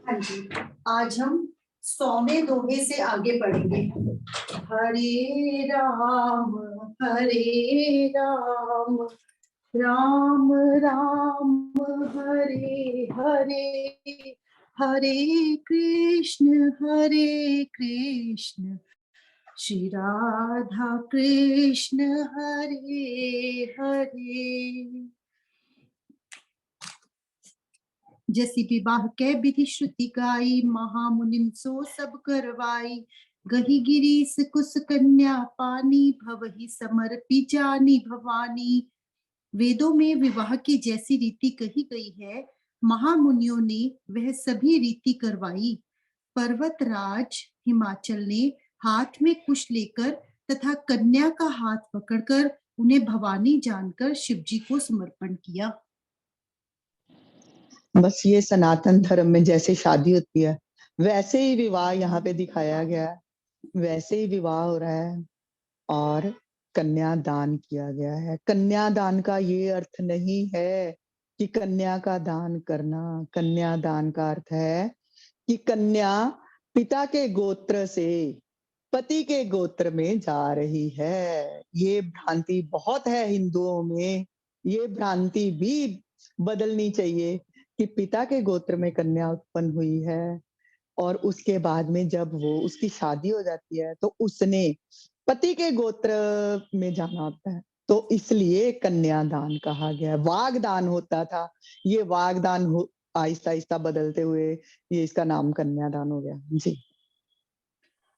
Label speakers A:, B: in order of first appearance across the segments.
A: हाँ जी, आज हम 100वें दोहे से आगे बढ़ेंगे। हरे राम राम राम हरे हरे, हरे कृष्ण श्री राधा कृष्ण हरे हरे। जैसी विवाह कै विधि श्रुति गाई, महामुनिम सो सब करवाई। गही गिरीस कुस कन्या पानी, भवहि समर्पी जानी भवानी। वेदों में विवाह की जैसी रीति कही गई है, महामुनियों ने वह सभी रीति करवाई। पर्वतराज हिमाचल ने हाथ में कुश लेकर तथा कन्या का हाथ पकड़कर उन्हें भवानी जानकर शिवजी को समर्पण किया।
B: बस ये सनातन धर्म में जैसे शादी होती है वैसे ही विवाह यहाँ पे दिखाया गया है, वैसे ही विवाह हो रहा है और कन्यादान किया गया है। कन्यादान का ये अर्थ नहीं है कि कन्या का दान करना। कन्यादान का अर्थ है कि कन्या पिता के गोत्र से पति के गोत्र में जा रही है। ये भ्रांति बहुत है हिंदुओं में, ये भ्रांति भी बदलनी चाहिए कि पिता के गोत्र में कन्या उत्पन्न हुई है और उसके बाद में जब वो उसकी शादी हो जाती है तो उसने पति के गोत्र में जाना होता है, तो इसलिए कन्यादान कहा गया। वागदान होता था, ये वागदान आहिस्ता आहिस्ता बदलते हुए ये इसका नाम कन्यादान हो गया जी।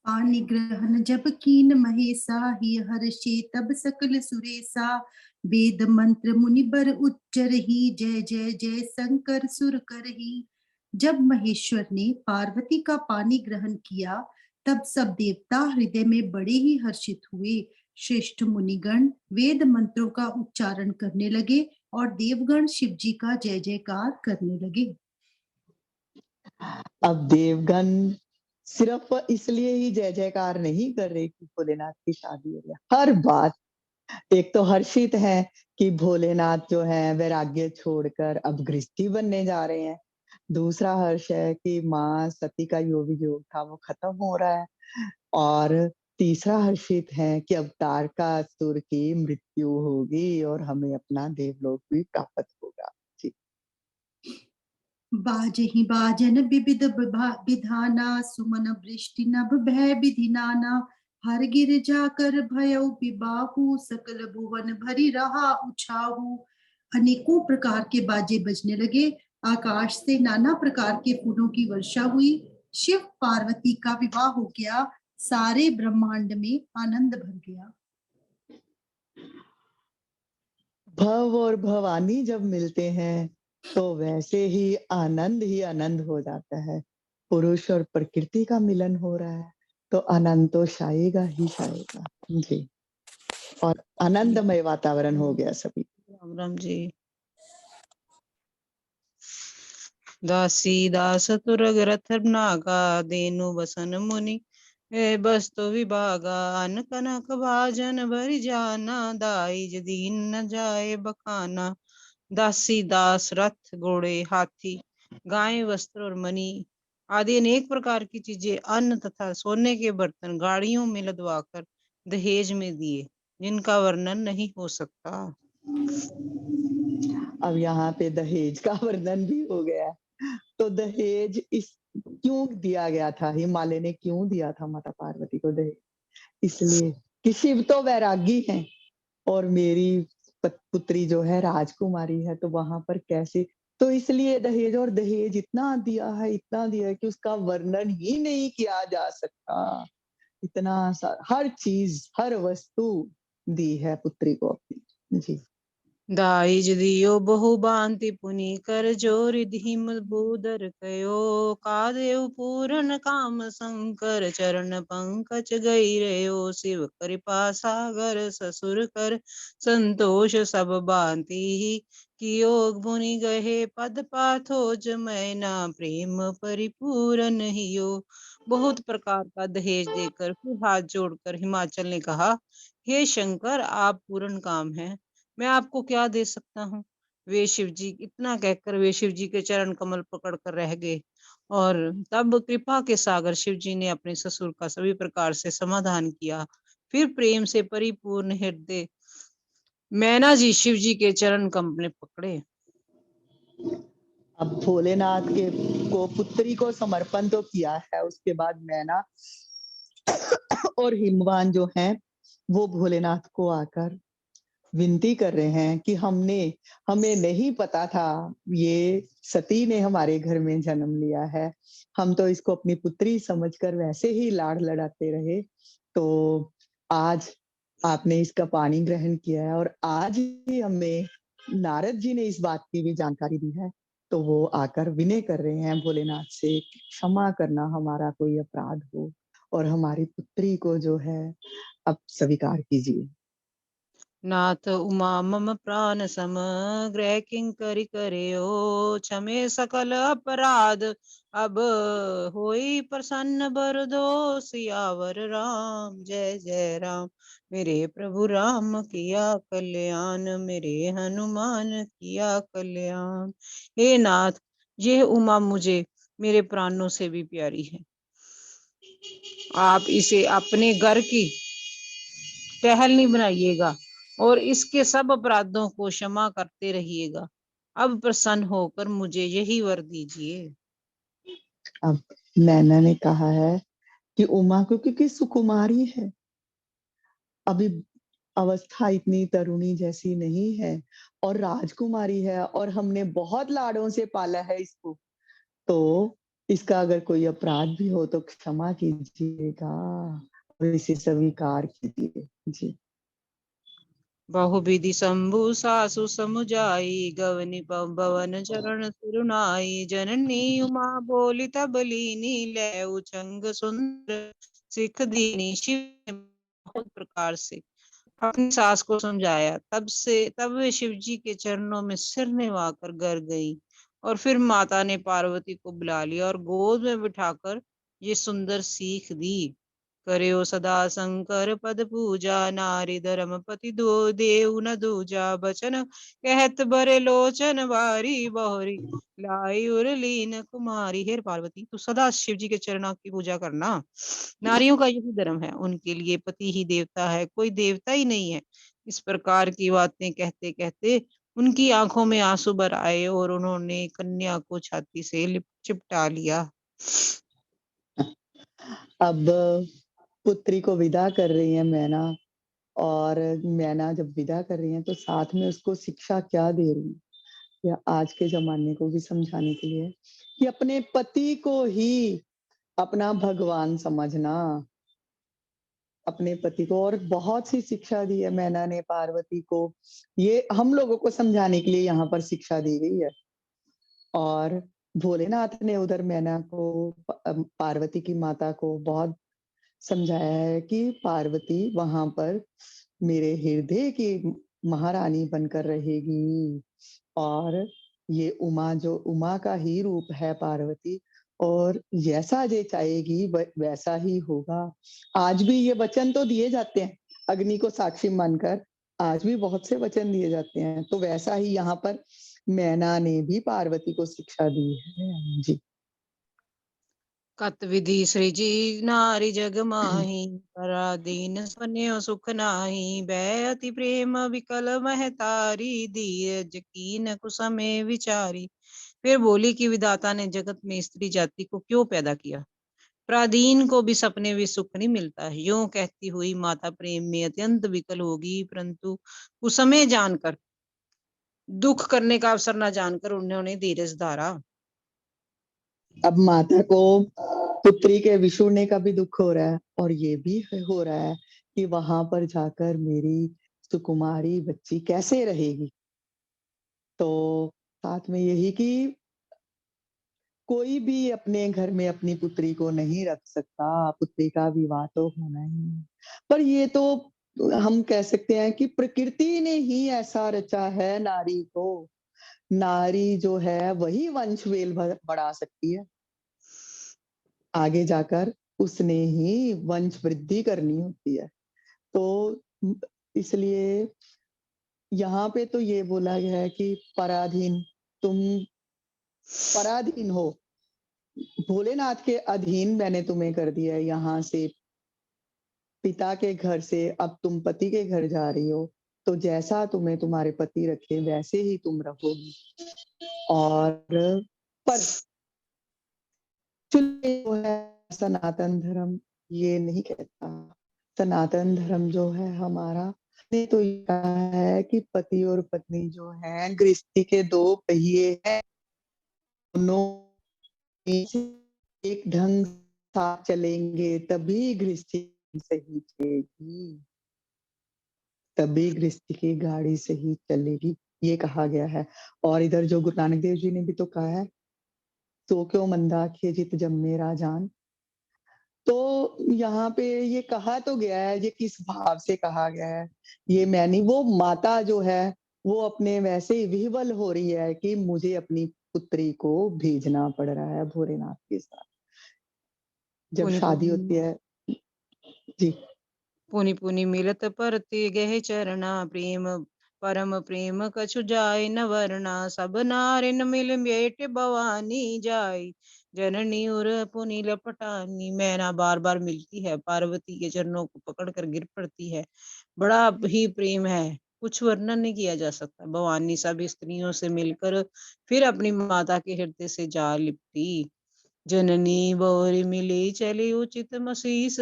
A: निग्रहण जब कीन महेसा, ही हर्षे तब सकल सुरेसा। वेद मंत्र मुनिबर उच्चर ही, जय जय जय शंकर सुर करही। जब महेश्वर ने पार्वती का पानी ग्रहण किया, तब सब देवता हृदय में बड़े ही हर्षित हुए। श्रेष्ठ मुनिगण वेद मंत्रों का उच्चारण करने लगे और देवगण शिवजी का जय जयकार करने लगे।
B: अब देवगण सिर्फ इसलिए ही जय जयकार नहीं कर रहे कि भोलेनाथ की शादी हो गया। हर बात, एक तो हर्षित है कि भोलेनाथ जो है वैराग्य छोड़कर अब गृहस्थी बनने जा रहे हैं। दूसरा हर्ष है कि माँ सती का जो भी योग था वो खत्म हो रहा है। और तीसरा हर्षित है कि अब तारकासुर की मृत्यु होगी और हमें अपना देवलोक भी प्राप्त होगा जी।
A: बाजहि बाजन विविध विधाना, सुमन वृष्टि नभ भय विधि नाना। हर गिर जाकर भयउ विबाहु, सकल भुवन भरी रहा उछाहु। अनेकों प्रकार के बाजे बजने लगे, आकाश से नाना प्रकार के फूलों की वर्षा हुई। शिव पार्वती का विवाह हो गया, सारे ब्रह्मांड में आनंद भर गया।
B: भव और भवानी जब मिलते हैं तो वैसे ही आनंद हो जाता है। पुरुष और प्रकृति का मिलन हो रहा है तो आनंद तो शाएगा ही शाएगा जी। और आनंदमय वातावरण हो गया सभी।
C: राम राम जी। दासी दास तुरग रथ नागा, देनु बसन मुनि हे बस्तु विभागा। अन कनक भाजन भरि जाना, दाई दीन न जाए बखाना। दासी दास रथ घोड़े हाथी गाय वस्त्र और मणि आदि अनेक प्रकार की चीजें, अन्न तथा सोने के बर्तन गाड़ियों में लदवाकर दहेज में दिए, जिनका वर्णन नहीं हो सकता।
B: अब यहाँ पे दहेज का वर्णन भी हो गया। तो दहेज इस क्यों दिया गया था, हिमालय ने क्यों दिया था माता पार्वती को दहेज? इसलिए कि शिव तो वैरागी हैं और मेरी पुत्री जो है राजकुमारी है, तो वहां पर कैसे, तो इसलिए दहेज। और दहेज इतना दिया है कि उसका वर्णन ही नहीं किया जा सकता। इतना हर चीज हर वस्तु दी है पुत्री को अपनी जी।
C: दाइज दियो बहु बांति पुनि, कर जोरि धीम भूधर कयो। कादेव पूरन काम शंकर, चरण पंकज गई रयो। शिव कृपा सागर ससुर कर, संतोष सब बांति। कियोग मुनि गहे पद पाथोज, मैना प्रेम परिपूरन हियो। बहुत प्रकार का दहेज देकर फिर हाथ जोड़कर हिमाचल ने कहा, हे शंकर, आप पूर्ण काम हैं, मैं आपको क्या दे सकता हूँ। वे शिव जी, इतना कहकर वे शिव जी के चरण कमल पकड़ कर रह गए। और तब कृपा के सागर शिव जी ने अपने ससुर का सभी प्रकार से समाधान किया। फिर प्रेम से परिपूर्ण हृदय मैना जी शिव जी के चरण कमल पकड़े।
B: अब भोलेनाथ के को पुत्री को समर्पण तो किया है, उसके बाद मैना और हिमवान जो हैं वो भोलेनाथ को आकर विनती कर रहे हैं कि हमें नहीं पता था, ये सती ने हमारे घर में जन्म लिया है, हम तो इसको अपनी पुत्री समझकर वैसे ही लाड़ लड़ाते रहे, तो आज आपने इसका पानी ग्रहण किया है और आज ही हमें नारद जी ने इस बात की भी जानकारी दी है, तो वो आकर विनय कर रहे हैं भोलेनाथ से, क्षमा करना हमारा कोई अपराध हो और हमारी पुत्री को जो है अब स्वीकार कीजिए।
C: नाथ उमा मम प्राण समग्र किंकरि करेओ, क्षमे सकल अपराध अब होई प्रसन्न बरदो, सियावर राम जय जय राम। मेरे प्रभु राम किया कल्याण, मेरे हनुमान किया कल्याण। हे नाथ, यह उमा मुझे मेरे प्राणों से भी प्यारी है। आप इसे अपने घर की टहलनी बनाइएगा और इसके सब अपराधों को क्षमा करते रहिएगा। अब प्रसन्न होकर मुझे यही वर दीजिए।
B: अब नैना ने कहा है कि उमा को, क्योंकि सुकुमारी है, अभी अवस्था इतनी तरुणी जैसी नहीं है और राजकुमारी है और हमने बहुत लाड़ों से पाला है इसको, तो इसका अगर कोई अपराध भी हो तो क्षमा कीजिएगा और इसे स्वीकार कीजिए जी।
C: बहुविधि शंभु सासु समुजाई, गवनि भवन चरण सिरुनाई, जननी उमा बोली तब लीनी, लैऊ चंग सुंदर सिख दीनी। शिव ने बहुत प्रकार से अपनी सास को समझाया, तब वे शिव जी के चरणों में सिर निवाकर गर गई। और फिर माता ने पार्वती को बुला लिया और गोद में बिठाकर ये सुंदर सीख दी। करेओ सदा शंकर पद पूजा, नारी धर्म पति दो देव न दूजा। बचन कहत बरे लोचन बारी, बहुरी लाई उर्लीन कुमारी। हे पार्वती, तू सदा शिव जी के चरणों की पूजा करना। नारियों का यही धर्म है, उनके लिए पति ही देवता है, कोई देवता ही नहीं है। इस प्रकार की बातें कहते कहते उनकी आंखों में आंसू भर आए और उन्होंने कन्या को छाती से चिपटा लिया।
B: अब पुत्री को विदा कर रही है मैना, और मैना जब विदा कर रही है तो साथ में उसको शिक्षा क्या दे रही है, या आज के जमाने को भी समझाने के लिए कि अपने पति को ही अपना भगवान समझना, अपने पति को। और बहुत सी शिक्षा दी है मैना ने पार्वती को, ये हम लोगों को समझाने के लिए यहाँ पर शिक्षा दी गई है। और भोलेनाथ ने उधर मैना को, पार्वती की माता को बहुत समझाया है कि पार्वती वहां पर मेरे हृदय की महारानी बनकर रहेगी, और ये उमा जो उमा का ही रूप है पार्वती, और जैसा जे चाहेगी वैसा ही होगा। आज भी ये वचन तो दिए जाते हैं, अग्नि को साक्षी मानकर आज भी बहुत से वचन दिए जाते हैं, तो वैसा ही यहाँ पर मैना ने भी पार्वती को शिक्षा दी है जी।
C: कत विधि सृजी नारी जग माही, पराधीन सपन्यो सुख नाही। भय अति प्रेम विकल महतारी, धीरज कीन कुसमे विचारी। फिर बोली कि विधाता ने जगत में स्त्री जाति को क्यों पैदा किया? पराधीन को भी सपने में सुख नहीं मिलता है। यूं कहती हुई माता प्रेम में अत्यंत विकल होगी, परंतु कुसमय जानकर, दुख करने का अवसर न जानकर उन्होंने धीरज धारा।
B: अब माता को पुत्री के विछुड़ने का भी दुख हो रहा है, और ये भी हो रहा है कि वहां पर जाकर मेरी सुकुमारी बच्ची कैसे रहेगी। तो साथ में यही कि कोई भी अपने घर में अपनी पुत्री को नहीं रख सकता, पुत्री का विवाह तो होना ही है। पर ये तो हम कह सकते हैं कि प्रकृति ने ही ऐसा रचा है नारी को, नारी जो है वही वंश वेल बढ़ा सकती है, आगे जाकर उसने ही वंश वृद्धि करनी होती है। तो इसलिए यहाँ पे तो ये बोला गया है कि पराधीन, तुम पराधीन हो, भोलेनाथ के अधीन मैंने तुम्हें कर दिया है। यहाँ से पिता के घर से अब तुम पति के घर जा रही हो, तो जैसा तुम्हें तुम्हारे पति रखे वैसे ही तुम रहोगी। और पर जो है सनातन धर्म ये नहीं कहता। सनातन धर्म जो है हमारा ने तो ये कहा है कि पति और पत्नी जो है गृहस्थी के दो पहिए हैं, दोनों में से एक ढंग साथ चलेंगे तभी गृहस्थी सही चलेगी, तभी गृहस्थी की गाड़ी सही चलेगी, ये कहा गया है। और इधर जो गुरु नानक देव जी ने भी तो कहा है, सो क्यों मंदाकिए जित जम्मे राजान। तो यहाँ पे ये कहा तो गया है, ये किस भाव से कहा गया है ये मैं नहीं, वो माता जो है वो अपने वैसे ही विह्वल हो रही है कि मुझे अपनी पुत्री को भेजना पड़ रहा है भोलेनाथ के साथ। जब
C: पुनि
B: शादी
C: पुनि
B: होती है जी,
C: पुनि पुनि मिलत परति गहे चरना, प्रेम परम प्रेम कछु जाय न वरना, सब नारिन मिल बेट भवानी जाय, जननी उर पुनि लपटानी। मैना बार बार मिलती है, पार्वती के चरणों को पकड़ कर गिर पड़ती है। बड़ा ही प्रेम है, कुछ वर्णन नहीं किया जा सकता। भवानी सब स्त्रियों से मिलकर फिर अपनी माता के हृदय से जा लिपटी। जननी बोरी मिली चली उचित मसीस,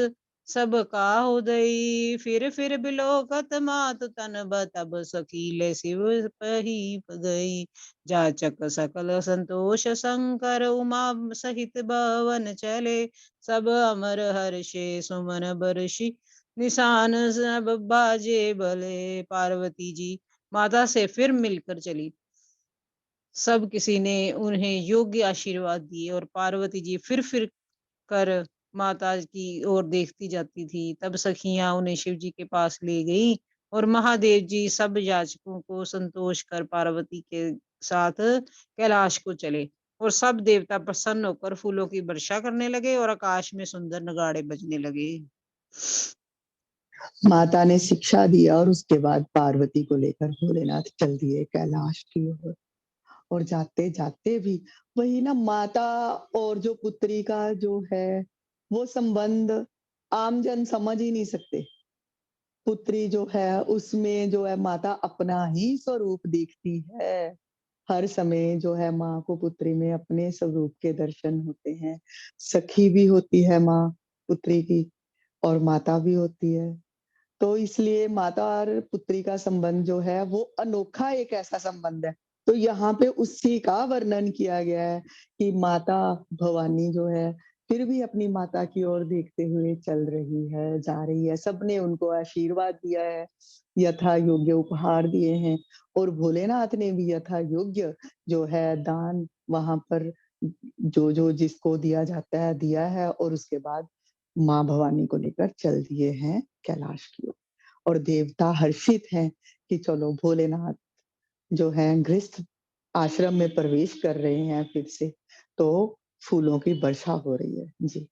C: सब का उदयी फिर बिलोकत मात तन तब सकीले शिव पही गई। जाचक सकल संतोष शंकर उमा सहित भवन चले, सब अमर हर्षे सुमन बरषि निशान सब बाजे भले। पार्वती जी माता से फिर मिलकर चली, सब किसी ने उन्हें योग्य आशीर्वाद दिए और पार्वती जी फिर कर माता की ओर देखती जाती थी। तब सखियां उन्हें शिव जी के पास ले गई और महादेव जी सब याचकों को संतोष कर पार्वती के साथ कैलाश को चले और सब देवता प्रसन्न होकर फूलों की वर्षा करने लगे और आकाश में सुंदर नगाड़े बजने लगे।
B: माता ने शिक्षा दिया और उसके बाद पार्वती को लेकर भोलेनाथ चल दिए कैलाश की ओर। और जाते जाते भी वही ना, माता और जो पुत्री का जो है वो संबंध आमजन समझ ही नहीं सकते। पुत्री जो है उसमें जो है माता अपना ही स्वरूप दिखती है। हर समय जो है माँ को पुत्री में अपने स्वरूप के दर्शन होते हैं। सखी भी होती है माँ पुत्री की और माता भी होती है। तो इसलिए माता और पुत्री का संबंध जो है वो अनोखा एक ऐसा संबंध है। तो यहाँ पे उसी का वर्णन किया गया है कि माता भवानी जो है फिर भी अपनी माता की ओर देखते हुए चल रही है, जा रही है। सबने उनको आशीर्वाद दिया है, यथा योग्य उपहार दिए हैं और भोलेनाथ ने भी यथा योग्य जो है दान वहां पर जो जो जिसको दिया जाता है दिया है और उसके बाद माँ भवानी को लेकर चल दिए हैं कैलाश की ओर। और देवता हर्षित हैं कि चलो भोलेनाथ जो है गृहस्थ आश्रम में प्रवेश कर रहे हैं फिर से, तो फूलों की वर्षा हो रही है जी।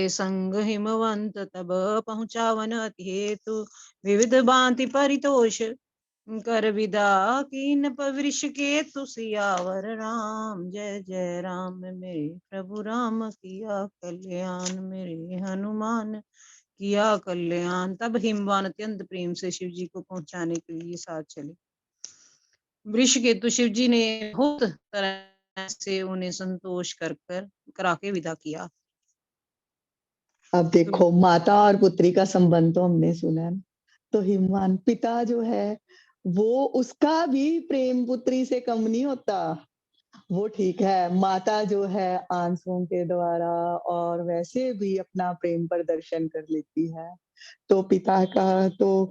C: संग हिमवंत तब पहुंचावन अति हेतु, विविध भांति परितोष कर विदा कीन वृष के तुसियावर राम। जय जय राम मेरे प्रभु राम, किया कल्याण मेरे हनुमान, किया कल्याण। तब हिमवान अत्यंत प्रेम से शिव जी को पहुंचाने के लिए साथ चले। वृष केतु शिव जी ने बहुत तरह से उन्हें संतोष कर करा के विदा किया।
B: अब देखो माता और पुत्री का संबंध तो हमने सुना है, तो हिमवान पिता जो है वो उसका भी प्रेम पुत्री से कम नहीं होता। वो ठीक है, माता जो है आंसुओं के द्वारा और वैसे भी अपना प्रेम प्रदर्शन कर लेती है, तो पिता का तो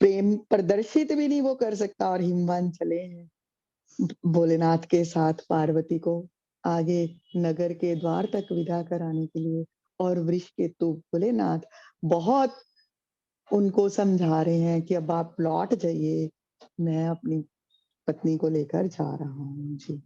B: प्रेम प्रदर्शित भी नहीं वो कर सकता। और हिमवान चले हैं भोलेनाथ के साथ पार्वती को आगे नगर के द्वार तक विदा कराने के लिए। और वृष केतु भोलेनाथ बहुत उनको समझा रहे हैं कि अब आप लौट जाइए, मैं अपनी पत्नी को लेकर जा रहा हूँ जी।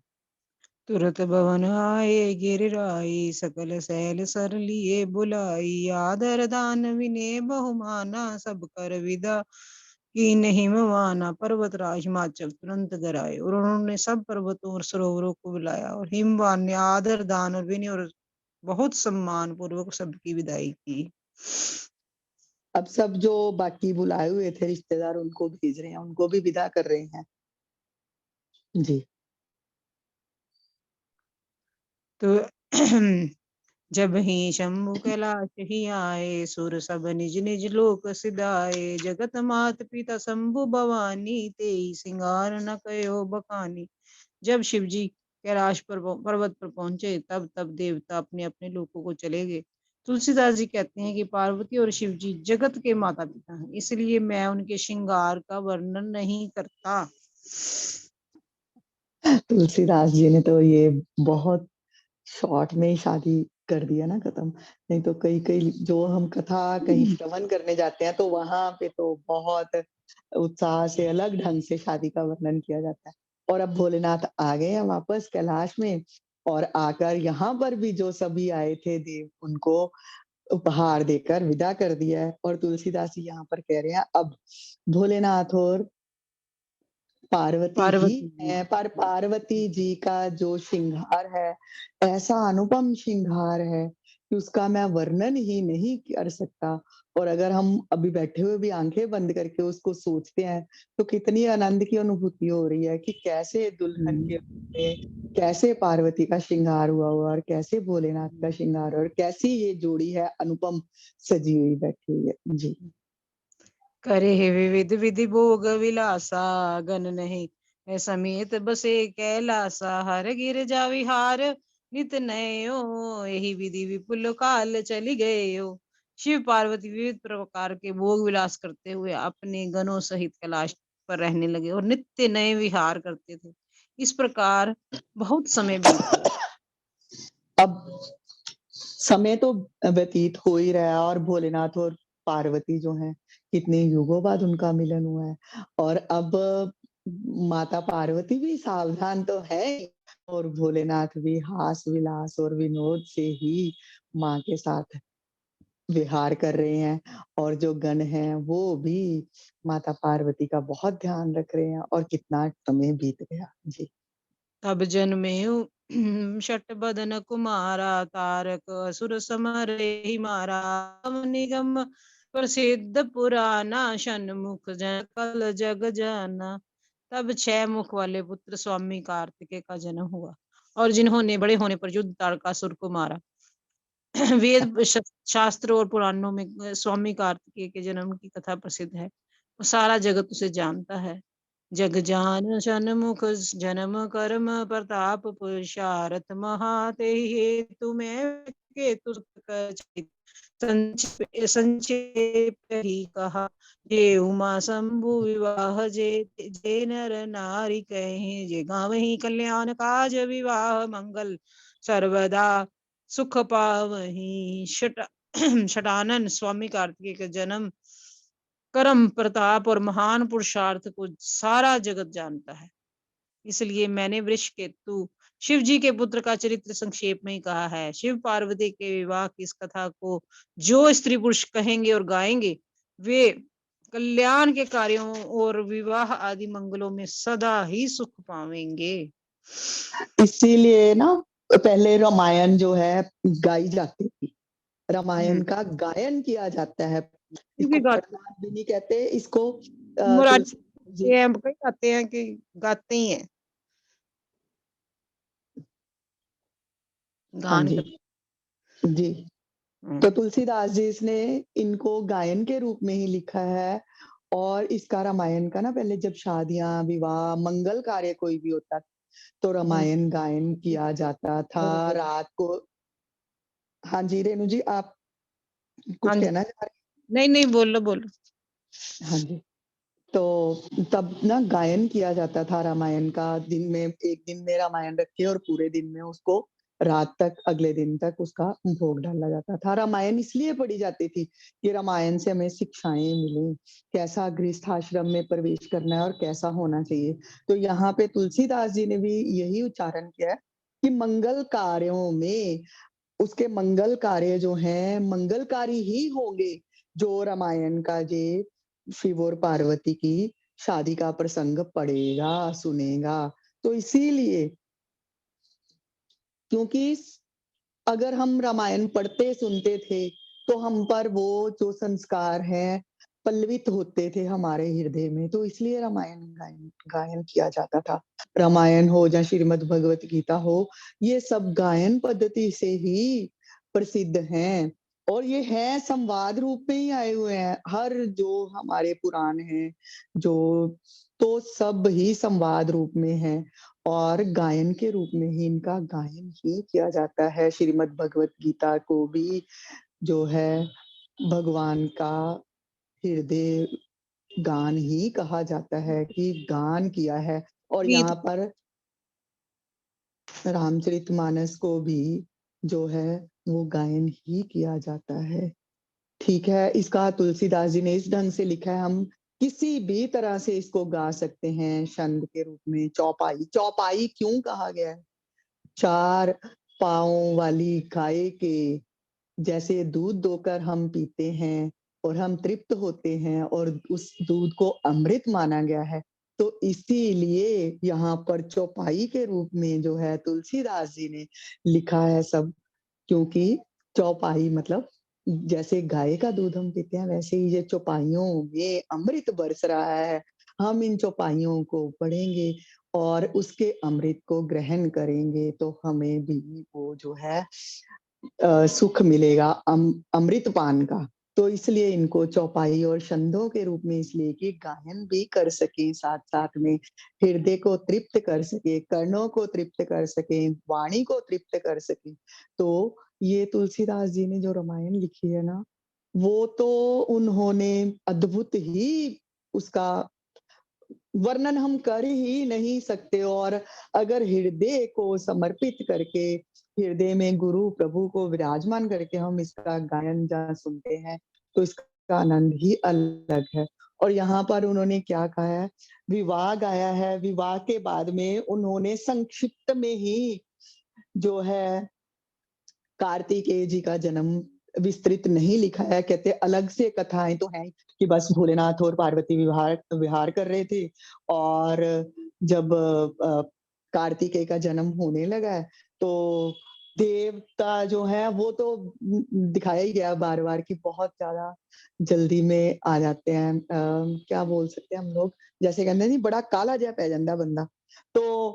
C: तुरत भवन आए गिरिराई, सकल सैल सर लिए बुलाई। आदर दान विनय बहुमाना, सब कर विदा की नहीं माना। पर्वत राज हिमाचल तुरंत गराए, और उन्होंने सब पर्वतों और सरोवरों को बुलाया, और हिमवान ने आदर दान और विनय और बहुत सम्मान पूर्वक सबकी विदाई की।
B: अब सब जो बाकी बुलाए हुए थे रिश्तेदार उनको भेज रहे हैं, उनको भी विदा कर रहे हैं जी।
C: तो जब ही शंभु कैलाश ही आए, सुर सब निज निज लोक सिधाए। जगत मात पिता शंभु भवानी, तेई सिंगार न कयो बखानी। जब शिव जी कैलाश पर्वत पर पहुंचे, तब तब देवता अपने अपने लोकों को चले गए। तुलसीदास जी कहते हैं कि पार्वती और शिव जी जगत के माता पिता हैं, इसलिए मैं उनके श्रृंगार का वर्णन नहीं करता।
B: तुलसीदास जी ने तो ये बहुत शॉर्ट में ही शादी कर दिया ना खत्म। नहीं तो कई कई जो हम कथा कहीं श्रवण करने जाते हैं तो वहां पे तो बहुत उत्साह से अलग ढंग से शादी का वर्णन किया जाता है। और अब भोलेनाथ आ गए हैं वापस कैलाश में, और आकर यहाँ पर भी जो सभी आए थे देव उनको उपहार देकर विदा कर दिया है। और तुलसीदास जी यहाँ पर कह रहे हैं अब भोलेनाथ और पार्वती ही
C: पार्वती जी
B: है, पर पार्वती जी का जो श्रृंगार है ऐसा अनुपम श्रृंगार है कि उसका मैं वर्णन ही नहीं कर सकता। और अगर हम अभी बैठे हुए भी आंखें बंद करके उसको सोचते हैं तो कितनी आनंद की अनुभूति हो रही है कि कैसे दुल्हन के रूप में कैसे पार्वती का श्रृंगार हुआ और कैसे भोलेनाथ का श्रृंगार, और कैसी ये जोड़ी है अनुपम सजी हुई बैठी हुई है जी।
C: करे हे विविध विधि भोग विलासा, गन नहीं है समेत बसे कैलासा। हर गिर जा विहार नित नयो, यही विधि विपुल काल चली गयो। शिव पार्वती विविध प्रकार के भोग विलास करते हुए अपने गणों सहित कैलाश पर रहने लगे और नित्य नए विहार करते थे। इस प्रकार बहुत समय बीत गया।
B: अब समय तो व्यतीत हो ही रहा है, और भोलेनाथ और पार्वती जो हैं कितने युगों बाद उनका मिलन हुआ है। और अब माता पार्वती भी सावधान तो है ही, और भोलेनाथ भी हास विलास और विनोद से ही माँ के साथ विहार कर रहे हैं। और जो गण हैं वो भी माता पार्वती का बहुत ध्यान रख रहे हैं। और कितना समय बीत गया जी।
C: तब जन्मे शट बदन कुमारा, तारक असुर समर ही मारा। निगम प्रसिद्ध पुराना, षण्मुख जन कल जग जाना। तब 6 मुख वाले पुत्र स्वामी कार्तिकेय का जन्म हुआ, और जिन्होंने बड़े होने पर युद्ध तारकासुर को मारा। वेद शास्त्र और पुराणों में स्वामी कार्तिकेय के जन्म की कथा प्रसिद्ध है, और सारा जगत उसे जानता है। जग जान षण्मुख जन्म कर्म प्रताप पुरुषारथ महाते, हेतु में केतु संक्षेप ही कहा। जे उमा शंभु विवाह जे नर नारी कहे, जे गावही कल्याण काज विवाह मंगल सर्वदा सुख पावही। शटानन स्वामी कार्तिकेय का जन्म कर्म प्रताप और महान पुरुषार्थ को सारा जगत जानता है, इसलिए मैंने वृष केतु शिव जी के पुत्र का चरित्र संक्षेप में ही कहा है। शिव पार्वती के विवाह की इस कथा को जो स्त्री पुरुष कहेंगे और गाएंगे, वे कल्याण के कार्यों और विवाह आदि मंगलों में सदा ही सुख पावेंगे।
B: इसीलिए ना पहले रामायण जो है गाई जाती थी, रामायण का गायन किया जाता है। इसको पढ़ना भी नहीं कहते, इसको तुलसी जी।
C: मराठी गाते हैं कि गाते ही हैं,
B: हाँ
C: गान
B: जी
C: कर।
B: जी। तो तुलसीदास जी इसने इनको गायन के रूप में ही लिखा है। और इसका रामायण का ना पहले जब शादियां विवाह मंगल कार्य कोई भी होता तो रामायण गायन किया जाता था रात को। हाँ जी रेणु जी, आप
C: हाँ
B: कुछ
C: जी,
B: कहना चाह रहे
C: नहीं नहीं, बोलो बोलो।
B: हैं? हाँ जी। तो तब ना गायन किया जाता था रामायण का। दिन में एक दिन में रामायण रख के और पूरे दिन में उसको रात तक अगले दिन तक उसका भोग डाला जाता था। रामायण इसलिए पढ़ी जाती थी कि रामायण से हमें शिक्षाएं मिलें, कैसा गृहस्थ आश्रम में प्रवेश करना है और कैसा होना चाहिए। तो यहाँ पे तुलसीदास जी ने भी यही उच्चारण किया है कि मंगल कार्यों में उसके मंगल कार्य जो हैं मंगलकारी ही होंगे, जो रामायण का ये शिव और पार्वती की शादी का प्रसंग पढ़ेगा, सुनेगा। तो इसीलिए क्योंकि अगर हम रामायण पढ़ते सुनते थे, तो हम पर वो जो संस्कार हैं पल्लवित होते थे हमारे हृदय में, तो इसलिए रामायण गायन गायन किया जाता था। रामायण हो या श्रीमद् भगवत गीता हो, ये सब गायन पद्धति से ही प्रसिद्ध हैं और ये हैं संवाद रूप में ही आए हुए हैं। हर जो हमारे पुराण हैं, जो तो सब ही संवाद रूप में हैं और गायन के रूप में ही इनका गायन ही किया जाता है। श्रीमद् भगवत गीता को भी जो है भगवान का हृदय गान ही कहा जाता है कि गान किया है और
C: गीत
B: यहाँ पर रामचरितमानस को भी जो है वो गायन ही किया जाता है। ठीक है, इसका तुलसीदास जी ने इस ढंग से लिखा है, हम किसी भी तरह से इसको गा सकते हैं छंद के रूप में। चौपाई, चौपाई क्यों कहा गया है? 4 पाँव वाली गाय के जैसे दूध दोकर हम पीते हैं और हम तृप्त होते हैं और उस दूध को अमृत माना गया है। तो इसीलिए यहाँ पर चौपाई के रूप में जो है तुलसीदास जी ने लिखा है सब, क्योंकि चौपाई मतलब जैसे गाय का दूध हम पीते हैं, वैसे ही ये चौपाइयों में अमृत बरस रहा है। हम इन चौपाइयों को पढ़ेंगे और उसके अमृत को ग्रहण करेंगे तो हमें भी वो जो है सुख मिलेगा अमृत पान का। तो इसलिए इनको चौपाई और छंदों के रूप में इसलिए कि गायन भी कर सकें साथ-साथ में, हृदय को तृप्त कर सकें, कर्णों को तृप्त कर सकें, वाणी को तृप्त कर सकें। तो ये तुलसीदास जी ने जो रामायण लिखी है ना, वो तो उन्होंने अद्भुत ही उसका वर्णन हम कर ही नहीं सकते और अगर हृदय को समर्पित करके, हृदय में गुरु प्रभु को विराजमान करके हम इसका गायन जहाँ सुनते हैं, तो इसका आनंद ही अलग है। और यहाँ पर उन्होंने क्या कहा है, विवाह गाया है, विवाह के बाद में उन्होंने संक्षिप्त में ही जो है कार्तिकेय जी का जन्म विस्तृत नहीं लिखा है। कहते अलग से कथाएँ तो हैं कि बस भोलेनाथ और पार्वती विहार कर रहे थे और जब कार्तिकेय का जन्म होने लगा है, तो देवता जो है वो तो दिखाया ही गया बार-बार कि बहुत ज़्यादा जल्दी में आ जाते हैं। क्या बोल सकते हैं हम लोग, जैसे कहते हैं नी बड़ा काला जिहा पै जांदा बंदा। तो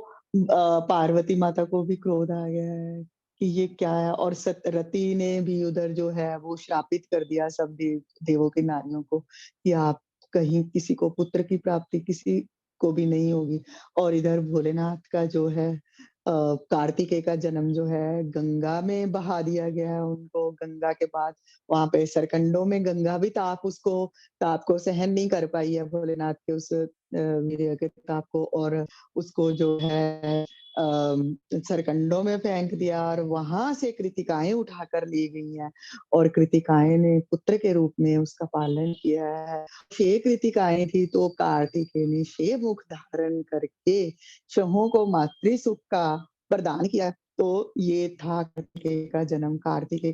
B: पार्वती माता को भी क्रोध आ गया है कि ये क्या है और सतरती ने भी उधर जो है वो श्रापित कर दिया सब देवों की नारियों को कि आप कहीं किसी को पुत्र की प्राप्ति किसी को भी नहीं होगी। और इधर भोलेनाथ का जो है कार्तिकेय का जन्म जो है गंगा में बहा दिया गया है उनको। गंगा के बाद वहाँ पे सरकंडों में गंगा भी ताप को सहन नहीं कर पाई है भोलेनाथ के उस वीर्य के ताप को और उसको जो है सरकंडों में फेंक दिया और वहाँ से कृतिकाएँ उठाकर ली गई हैं और कृतिकाएँ ने पुत्र के रूप में उसका पालन किया है। 6 कृतिकाएँ थी तो कार्तिकेय ने 6 मुख धारण करके 6 को मातृ सुख का प्रदान किया। तो ये था कार्तिकेय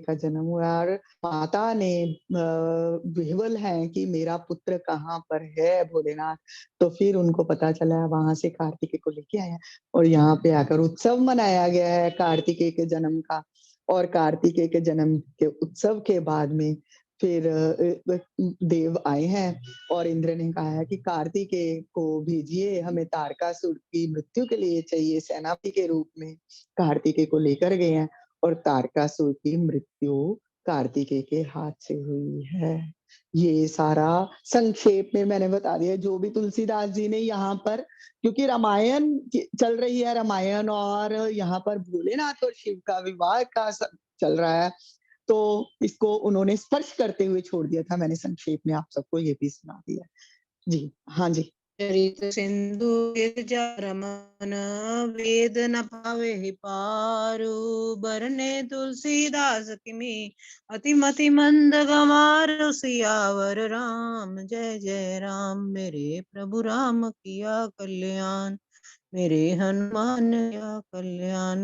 B: का जन्म हुआ और माता ने विह्वल हैं कि मेरा पुत्र कहाँ पर है भोलेनाथ। तो फिर उनको पता चला वहाँ से कार्तिकेय को लेके आए हैं और यहाँ पे आकर उत्सव मनाया गया है कार्तिकेय के जन्म का और कार्तिकेय के जन्म के उत्सव के बाद में फिर देव आए हैं और इंद्र ने कहा है कि कार्तिकेय को भेजिए, हमें तारकासुर की मृत्यु के लिए चाहिए सेनापति के रूप में। कार्तिकेय को लेकर गए हैं और तारकासुर की मृत्यु कार्तिकेय के हाथ से हुई है। ये सारा संक्षेप में मैंने बता दिया जो भी तुलसीदास जी ने यहाँ पर, क्योंकि रामायण चल रही है रामायण और यहाँ पर भोलेनाथ और शिव का विवाह का चल रहा है, तो इसको उन्होंने स्पर्श करते हुए छोड़ दिया था। मैंने संक्षेप में आप सबको ये भी सुना दिया। जी, हाँ जी।
C: चरित सिंधु गिरजा रमन वेद न पावे ही पारू बरने तुलसीदास किमी अति मति मंद गमार सियावर राम जय जय राम मेरे प्रभु राम किया कल्याण। मेरे हनुमान या कल्याण।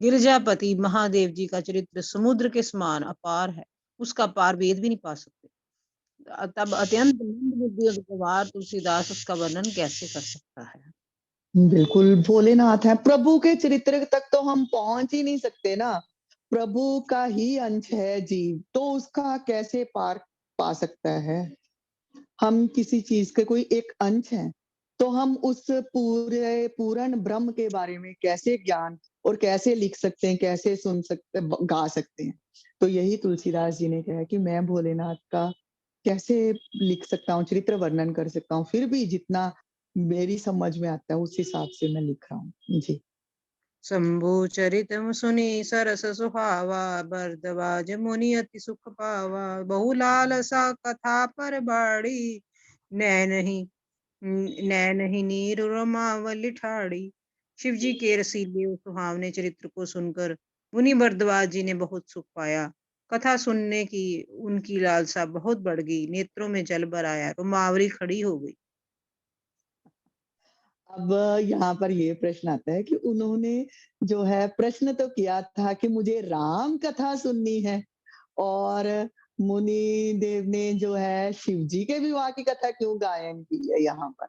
C: गिरजापति महादेव जी का चरित्र समुद्र के समान अपार है, उसका पार वेद भी नहीं पा सकते। तब अत्यंत मंद बुद्धि और गंवार तुलसीदास उसका वर्णन कैसे कर सकता है।
B: बिल्कुल भोलेनाथ है, प्रभु के चरित्र तक तो हम पहुंच ही नहीं सकते ना। प्रभु का ही अंश है जीव, तो उसका कैसे पार पा सकता है। हम किसी चीज के कोई एक अंश हैं, तो हम उस पूरे पूर्ण ब्रह्म के बारे में कैसे ज्ञान और कैसे लिख सकते हैं, कैसे सुन सकते, गा सकते हैं। तो यही तुलसीदास जी ने कहा कि मैं भोलेनाथ का कैसे लिख सकता हूँ, चरित्र वर्णन कर सकता हूँ, फिर भी जितना मेरी समझ में आता है उस हिसाब से मैं लिख रहा हूँ जी।
C: शंभु चरितम सुनि सरस सुहावा, भरद्वाज मुनि अति सुख पावा। बहु लालसा कथा पर बाड़ी, नैन ही नीर रमावली ठाड़ी। शिव जी के रसीले और सुहावने चरित्र को सुनकर मुनि भरद्वाज जी ने बहुत सुख पाया। कथा सुनने की उनकी लालसा बहुत बढ़ गई, नेत्रों में जल भर आया, रुमावली खड़ी हो गई।
B: अब यहाँ पर ये प्रश्न आता है कि उन्होंने जो है प्रश्न तो किया था कि मुझे राम कथा सुननी है, और मुनि देव ने जो है शिव जी के विवाह की कथा क्यों गायन की है यहाँ पर।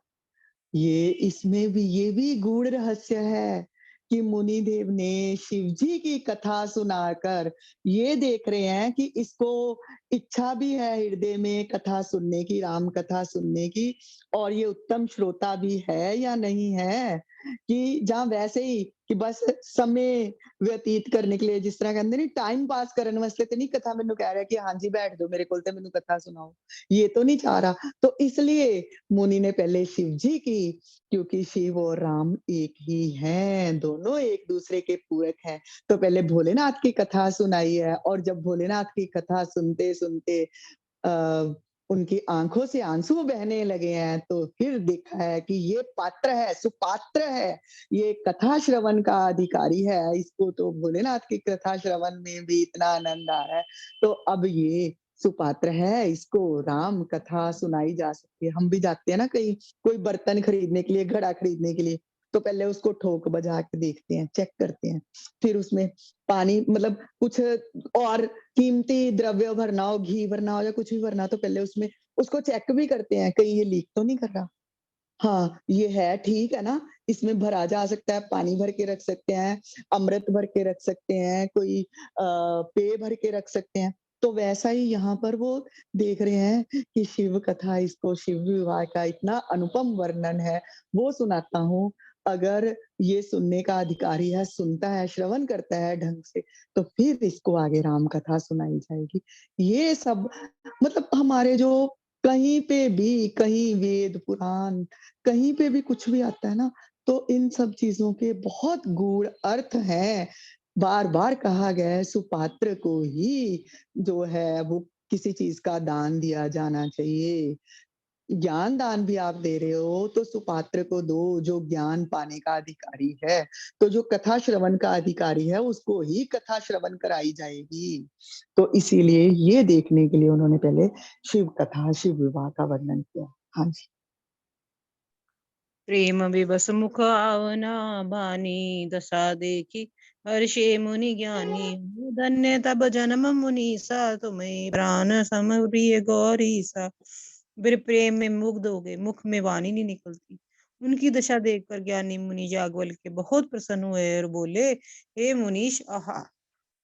B: ये भी गूढ़ रहस्य है कि मुनि देव ने शिव जी की कथा सुनाकर ये देख रहे हैं कि इसको इच्छा भी है हृदय में कथा सुनने की, राम कथा सुनने की, और ये उत्तम श्रोता भी है या नहीं है। कि जहाँ वैसे ही कि बस समय व्यतीत करने के लिए, जिस तरह कहते नहीं टाइम पास करने वास्ते तो नहीं कथा मैनू कह रहा है कि हाँ जी बैठ जाओ मेरे कोल ते मैनू कथा सुनाओ, ये तो नहीं चाह रहा। तो इसलिए मुनि ने पहले शिव जी की, क्योंकि शिव और राम एक ही हैं, दोनों एक दूसरे के पूरक हैं। तो पहले भोलेनाथ की कथा सुनाई है, और जब भोलेनाथ की कथा सुनते सुनते उनकी आंखों से आंसू बहने लगे हैं, तो फिर देखा है कि ये पात्र है, सुपात्र है, ये कथा श्रवण का अधिकारी है, इसको तो भोलेनाथ की कथा श्रवण में भी इतना आनंद आ रहा है, तो अब ये सुपात्र है, इसको राम कथा सुनाई जा सकती है। हम भी जाते हैं ना कहीं कोई बर्तन खरीदने के लिए, घड़ा खरीदने के लिए, तो पहले उसको ठोक बजा के देखते हैं, चेक करते हैं, फिर उसमें पानी मतलब कुछ और कीमती द्रव्य भरना हो, घी भरना हो या कुछ भी भरना हो, तो पहले उसमें उसको चेक भी करते हैं कहीं ये लीक तो नहीं कर रहा। हाँ, ये है ठीक है ना, इसमें भरा जा सकता है, पानी भर के रख सकते हैं, अमृत भर के रख सकते हैं, कोई पेय भर के रख सकते हैं। तो वैसा ही यहाँ पर वो देख रहे हैं कि शिव कथा, इसको शिव विवाह का इतना अनुपम वर्णन है, वो सुनाता हूँ। अगर ये सुनने का अधिकारी है, सुनता है, श्रवण करता है ढंग से, तो फिर इसको आगे राम कथा सुनाई जाएगी। ये सब मतलब हमारे जो कहीं पे भी, कहीं वेद पुराण, कहीं पे भी कुछ भी आता है ना, तो इन सब चीजों के बहुत गूढ़ अर्थ हैं। बार-बार कहा गया है सुपात्र को ही जो है वो किसी चीज का दान दिया जाना चाहिए। ज्ञान दान भी आप दे रहे हो तो सुपात्र को दो जो ज्ञान पाने का अधिकारी है। तो जो कथा श्रवण का अधिकारी है उसको ही कथा श्रवण कराई जाएगी। तो इसीलिए ये देखने के लिए उन्होंने पहले शिव कथा, शिव विवाह का वर्णन किया। हाँ जी।
C: प्रेम विवश मुख आवना बानी, दशा देखी हर्षे मुनि ज्ञानी। धन्य तब जन्म मुनीसा, तुम्हें प्राण सम प्रिय गौरी सा। फिर प्रेम में मुग्ध हो गए, मुख में वाणी नहीं निकलती। उनकी दशा देखकर ज्ञानी मुनि जागवल के बहुत प्रसन्न हुए और बोले, हे मुनीश, आहा,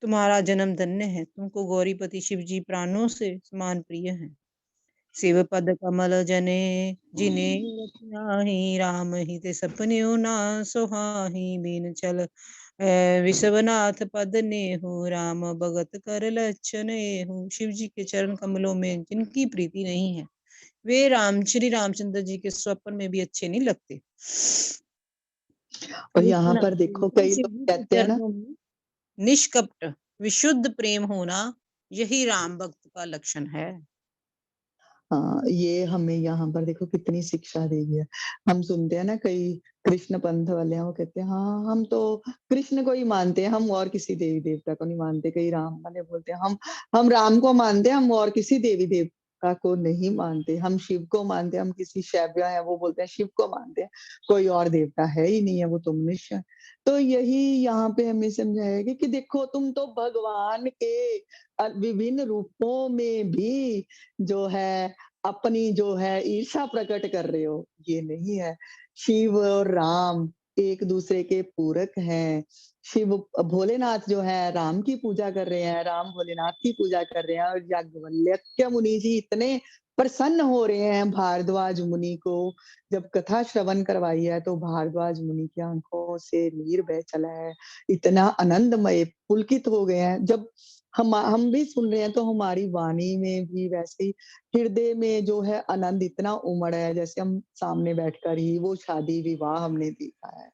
C: तुम्हारा जन्म धन्य है, तुमको गौरीपति शिव जी प्राणों से समान प्रिय हैं। शिव पद कमल जने जिने रचनाहि, राम ही ते सपने ना सुहाहि। बिन चल विश्वनाथ पद ने हो, राम भगत कर लक्षण हो। शिव जी के चरण कमलों में जिनकी प्रीति नहीं है, वे श्री रामचंद्र जी के स्वप्न में भी अच्छे नहीं लगते।
B: और यहाँ
C: लेकिन
B: पर देखो कई
C: शिव
B: लोग
C: जी के
B: कहते हैं ना,
C: चरणों में निष्कपट विशुद्ध प्रेम होना, यही राम भक्त का लक्षण है।
B: हाँ, ये हमें यहाँ पर देखो कितनी शिक्षा देगी है। हम सुनते हैं ना कई कृष्ण पंथ वाले हैं, वो कहते हैं हाँ हम तो कृष्ण को ही मानते हैं, हम और किसी देवी देवता को नहीं मानते। कई राम वाले बोलते हैं हम राम को मानते हैं, हम और किसी देवी देवता माता को नहीं मानते, हम शिव को मानते हैं, हम किसी शैव्य हैं वो बोलते हैं शिव को मानते हैं, कोई और देवता है ही नहीं है, वो तो मनुष्य है। तो यही यहाँ पे हमें समझाया गया कि देखो तुम तो भगवान के विभिन्न रूपों में भी जो है अपनी जो है ईर्षा प्रकट कर रहे हो, ये नहीं है। शिव और राम एक दूसरे के पूरक हैं। शिव भोलेनाथ जो है राम की पूजा कर रहे हैं, राम भोलेनाथ की पूजा कर रहे हैं और याज्ञवल्क्य मुनि जी इतने प्रसन्न हो रहे हैं भारद्वाज मुनि को। जब कथा श्रवण करवाई है तो भारद्वाज मुनि की आंखों से नीर बह चला है, इतना आनंदमय पुलकित हो गए हैं। जब हम भी सुन रहे हैं तो हमारी वाणी में भी वैसे ही हृदय में जो है आनंद इतना उमड़ है, जैसे हम सामने बैठकर ही वो शादी विवाह हमने देखा है।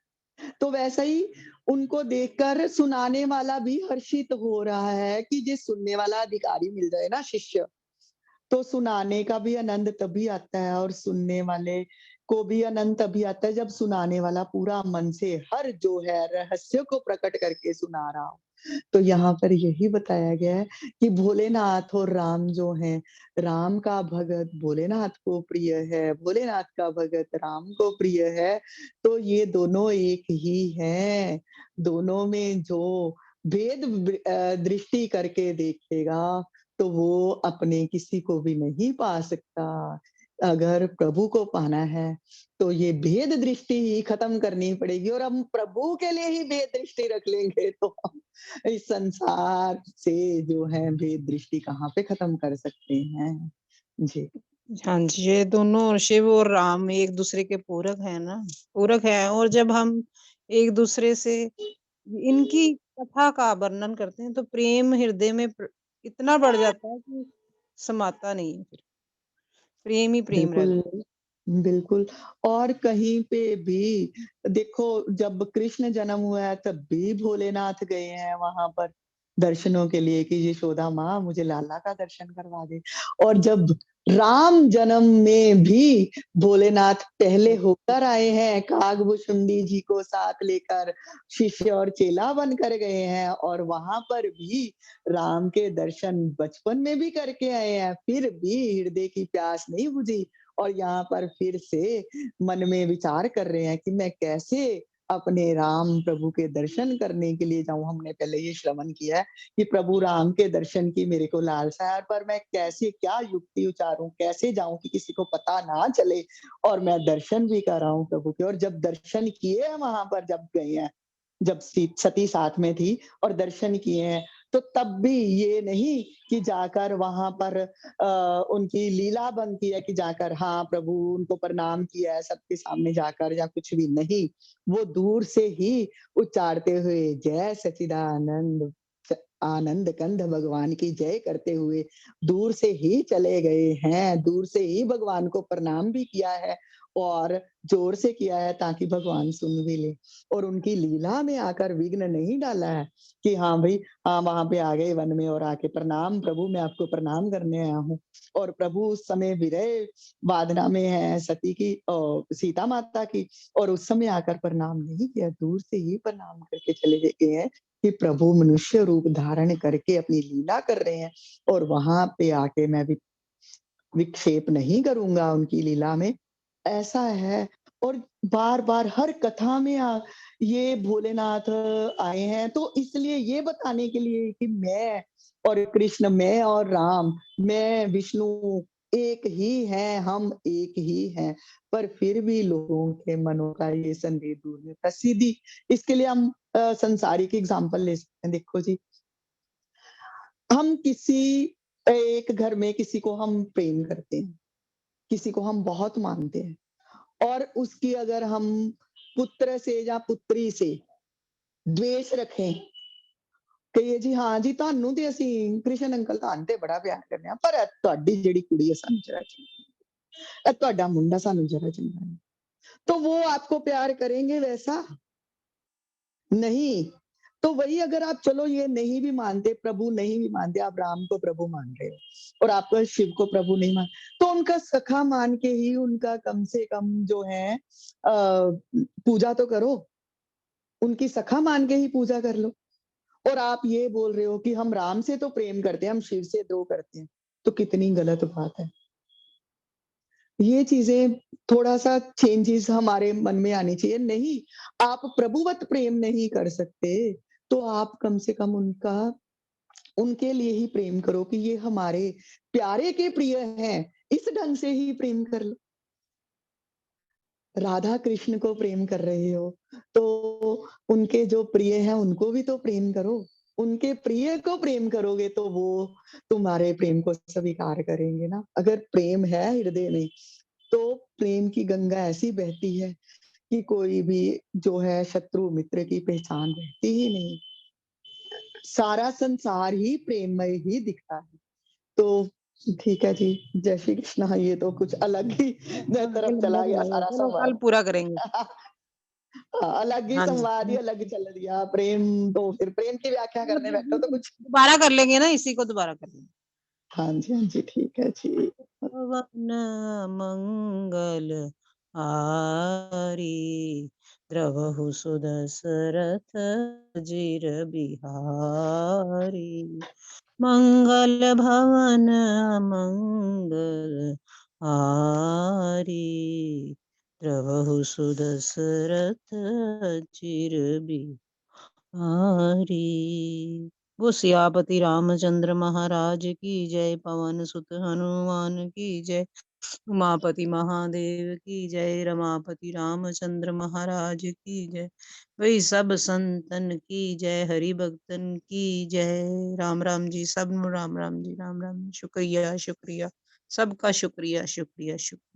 B: तो वैसा ही उनको देखकर सुनाने वाला भी हर्षित हो रहा है कि जिस सुनने वाला अधिकारी मिल जाए ना शिष्य, तो सुनाने का भी आनंद तभी आता है और सुनने वाले को भी आनंद तभी आता है जब सुनाने वाला पूरा मन से हर जो है रहस्य को प्रकट करके सुना रहा हो। तो यहाँ पर यही बताया गया है कि भोलेनाथ और राम जो हैं, राम का भगत भोलेनाथ को प्रिय है, भोलेनाथ का भगत राम को प्रिय है, तो ये दोनों एक ही हैं। दोनों में जो दृष्टि करके देखेगा, तो वो अपने किसी को भी नहीं पा सकता। अगर प्रभु को पाना है, तो ये भेद दृष्टि ही खत्म करनी पड़ेगी और हम प्रभु के लिए ही भेद दृष्टि रख लेंगे तो हम इस संसार से जो है भेद दृष्टि कहाँ पे खत्म कर सकते हैं। जी।
C: हाँ जी, ये दोनों शिव और राम एक दूसरे के पूरक है ना, पूरक है। और जब हम एक दूसरे से इनकी कथा का वर्णन करते हैं तो प्रेम हृदय में इतना बढ़ जाता है कि समाता नहीं है, फिर प्रेम ही प्रेम रहता
B: बिल्कुल, बिल्कुल। और कहीं पे भी देखो जब कृष्ण जन्म हुआ है तब भी भोलेनाथ गए हैं वहाँ पर दर्शनों के लिए कि यशोदा माँ मुझे लाला का दर्शन करवा दे। और जब राम जन्म में भी भोलेनाथ पहले होकर आए हैं, कागभूषुंडी जी को साथ लेकर शिष्य और चेला बनकर गए हैं और वहाँ पर भी राम के दर्शन बचपन में भी करके आए हैं, फिर भी हृदय की प्यास नहीं बुझी और यहाँ पर फिर से मन में विचार कर रहे हैं कि मैं कैसे अपने राम प्रभु के दर्शन करने के लिए जाऊं। हमने पहले ये श्रवण किया है कि प्रभु राम के दर्शन की मेरे को लालसा है, पर मैं कैसे क्या युक्ति उचारूं, कैसे जाऊं कि किसी को पता ना चले और मैं दर्शन भी कर रहा हूं प्रभु के। और जब दर्शन किए हैं वहां पर जब गए हैं, जब सती साथ में थी और दर्शन किए हैं, तो तब भी ये नहीं कि जाकर वहां पर उनकी लीला बनती है कि जाकर हाँ प्रभु उनको प्रणाम किया है सबके सामने जाकर या कुछ भी नहीं। वो दूर से ही उच्चारते हुए जय सचिदानंद आनंद कंद भगवान की जय करते हुए दूर से ही चले गए हैं, दूर से ही भगवान को प्रणाम भी किया है और जोर से किया है ताकि भगवान सुन भी ले। और उनकी लीला में आकर विघ्न नहीं डाला है कि हाँ भाई हाँ वहां पे आ गए वन में और आके प्रणाम प्रभु मैं आपको प्रणाम करने आया हूँ। और प्रभु उस समय विरह वादना में है सती की सीता माता की, और उस समय आकर प्रणाम नहीं किया, दूर से ही प्रणाम करके चले गए हैं कि प्रभु मनुष्य रूप धारण करके अपनी लीला कर रहे हैं और वहां पे आके मैं भी विक्षेप नहीं करूंगा उनकी लीला में, ऐसा है। और बार-बार हर कथा में ये भोलेनाथ आए हैं तो इसलिए ये बताने के लिए कि मैं और कृष्ण, मैं और राम, मैं विष्णु एक ही हैं, हम एक ही हैं। पर फिर भी लोगों के मनों का ये संदेह दूर नहीं होता। सीधी इसके लिए हम संसारिक एग्जाम्पल ले सकते हैं। देखो जी, हम किसी एक घर में किसी को हम प्रेम करते हैं, किसी को हम बहुत मानते हैं और उसकी अगर हम पुत्र से या पुत्री से द्वेष रखें, कहिए जी हाँ जी ਤੁਹਾਨੂੰ ਤੇ ਅਸੀਂ ਕ੍ਰਿਸ਼ਨ ਅੰਕਲ ਤੁਹਾਨੂੰ ਤੇ ਬੜਾ ਪਿਆਰ ਕਰਨੇ ਆ ਪਰ ਇਹ ਤੁਹਾਡੀ ਜਿਹੜੀ ਕੁੜੀ ਹੈ ਸਾਨੂੰ ਜਰਾ ਚੰਗੀ ਇਹ ਤੁਹਾਡਾ ਮੁੰਡਾ ਸਾਨੂੰ जरा चंगा नहीं। तो वो आपको प्यार करेंगे वैसा नहीं। तो वही अगर आप चलो ये नहीं भी मानते, प्रभु नहीं भी मानते, आप राम को प्रभु मान रहे हो और आप शिव को प्रभु नहीं मान, तो उनका सखा मान के ही उनका कम से कम जो है पूजा तो करो, उनकी सखा मान के ही पूजा कर लो। और आप ये बोल रहे हो कि हम राम से तो प्रेम करते हैं, हम शिव से द्रोह करते हैं, तो कितनी गलत बात है। ये चीजें थोड़ा सा चेंजेस हमारे मन में आनी चाहिए। नहीं, आप प्रभुवत प्रेम नहीं कर सकते, तो आप कम से कम उनके लिए ही प्रेम करो कि ये हमारे प्यारे के प्रिय हैं, इस ढंग से ही प्रेम कर लो। राधा कृष्ण को प्रेम कर रहे हो, तो उनके जो प्रिय हैं उनको भी तो प्रेम करो। उनके प्रिय को प्रेम करोगे तो वो तुम्हारे प्रेम को स्वीकार करेंगे ना। अगर प्रेम है हृदय में, तो प्रेम की गंगा ऐसी बहती है कि कोई भी जो है शत्रु मित्र की पहचान रहती ही नहीं। सारा संसार ही प्रेममय ही दिखता है। तो ठीक है जी, जय श्री कृष्ण। हाँ, ये तो कुछ अलग ही तरफ
C: लंबा
B: चला गया
C: चलेगा,
B: सारा
C: चलो कल
B: संवाद।
C: पूरा करेंगे।
B: हाँ, अलग ही
C: हाँ जी,
B: संवाद ही अलग चल दिया। प्रेम तो फिर प्रेम की व्याख्या करने बैठो तो कुछ।
C: दोबारा कर लेंगे ना, इसी को दोबारा कर लेंगे।
B: हाँ जी, हाँ जी, ठीक है जी।
C: पवन मंगल हारी, द्रवहु सुदशरथ जिर बिहारी। मंगल भवन मंगल हारी, द्रवहु सुदशरथ चिर बिहारी। वो सियापति रामचंद्र महाराज की जय, पवन सुत हनुमान की जय, उमापति महादेव की जय, रमापति रामचंद्र महाराज की जय, वही सब संतन की जय, हरि भक्तन की जय। राम राम जी, सब राम राम जी, राम राम। शुक्रिया शुक्रिया, सबका शुक्रिया शुक्रिया शुक्रिया।